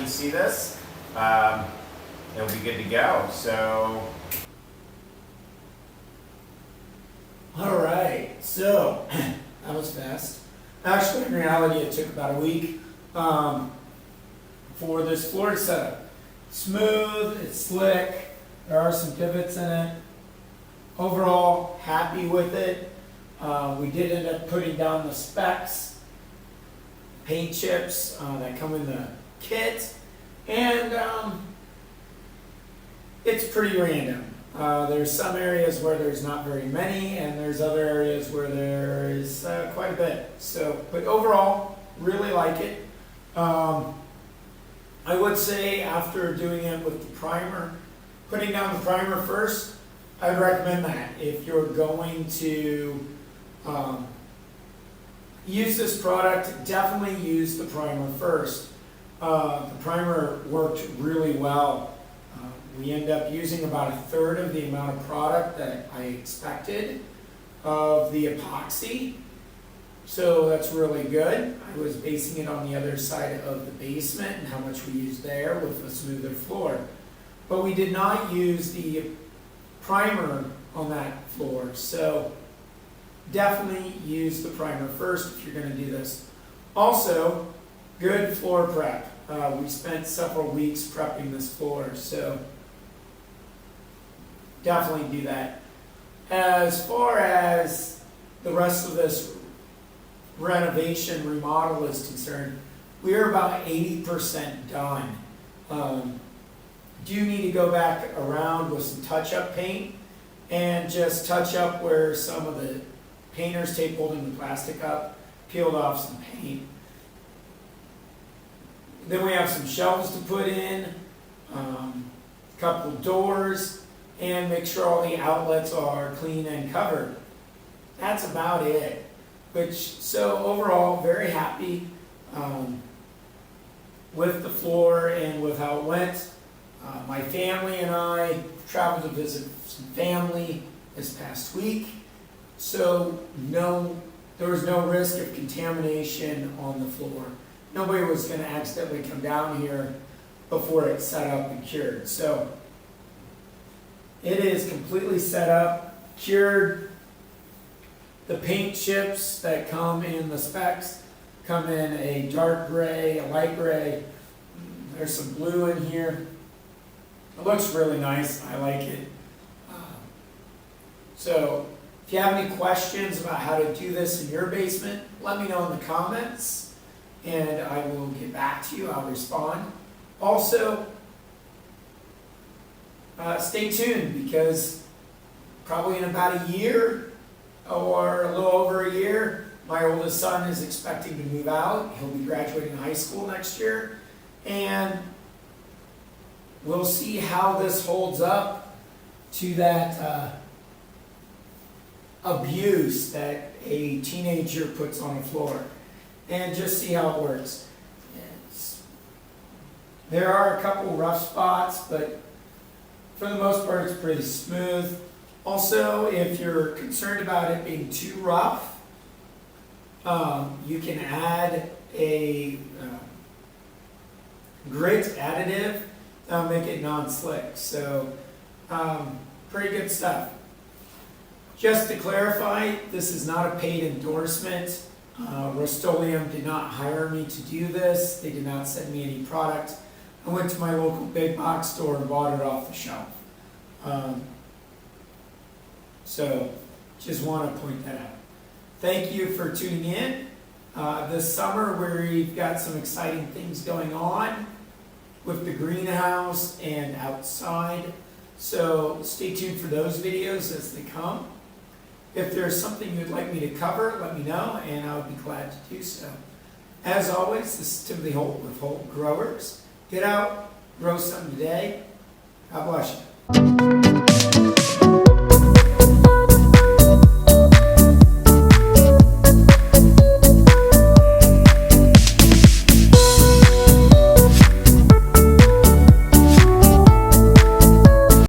you see this, it'll be good to go. So, all right, so that was fast. Actually, in reality, it took about a week for this floor to set up. Smooth, it's slick, there are some pivots in it. Overall, happy with it. We did end up putting down the specs, paint chips that come in the kit, and it's pretty random. There's some areas where there's not very many, and there's other areas where there is quite a bit. So, but overall, really like it. I would say after doing it with the primer, putting down the primer first, I would recommend that. If you're going to use this product, definitely use the primer first. The primer worked really well. We end up using about 1/3 of the amount of product that I expected of the epoxy. So that's really good. I was basing it on the other side of the basement and how much we used there with a smoother floor. But we did not use the primer on that floor. So definitely use the primer first if you're going to do this. Also, good floor prep. We spent several weeks prepping this floor, so definitely do that. As far as the rest of this renovation remodel is concerned, we are about 80% done. Do need to go back around with some touch-up paint and just touch up where some of the painter's tape holding the plastic up peeled off some paint. Then we have some shelves to put in, a couple doors, and make sure all the outlets are clean and covered. That's about it. So overall, very happy with the floor and with how it went. My family and I traveled to visit some family this past week, so there was no risk of contamination on the floor. Nobody was going to accidentally come down here before it's set up and cured. So it is completely set up, cured. The paint chips that come in the specs come in a dark gray, a light gray. There's some blue in here. It looks really nice. I like it. So if you have any questions about how to do this in your basement, let me know in the comments, and I will get back to you. I'll respond. Also, stay tuned, because probably in about a year or a little over a year, my oldest son is expecting to move out. He'll be graduating high school next year, and we'll see how this holds up to that abuse that a teenager puts on the floor, and just see how it works. There are a couple rough spots, but for the most part, it's pretty smooth. Also, if you're concerned about it being too rough, you can add a grit additive that'll make it non-slick. So, pretty good stuff. Just to clarify, this is not a paid endorsement. Rust-Oleum did not hire me to do this. They did not send me any product. I went to my local big box store and bought it off the shelf. So, just want to point that out. Thank you for tuning in. This summer we've got some exciting things going on with the greenhouse and outside. So stay tuned for those videos as they come. If there's something you'd like me to cover, let me know, and I would be glad to do so. As always, this is Timothy Holt with Holt Growers. Get out, grow something today. God bless you.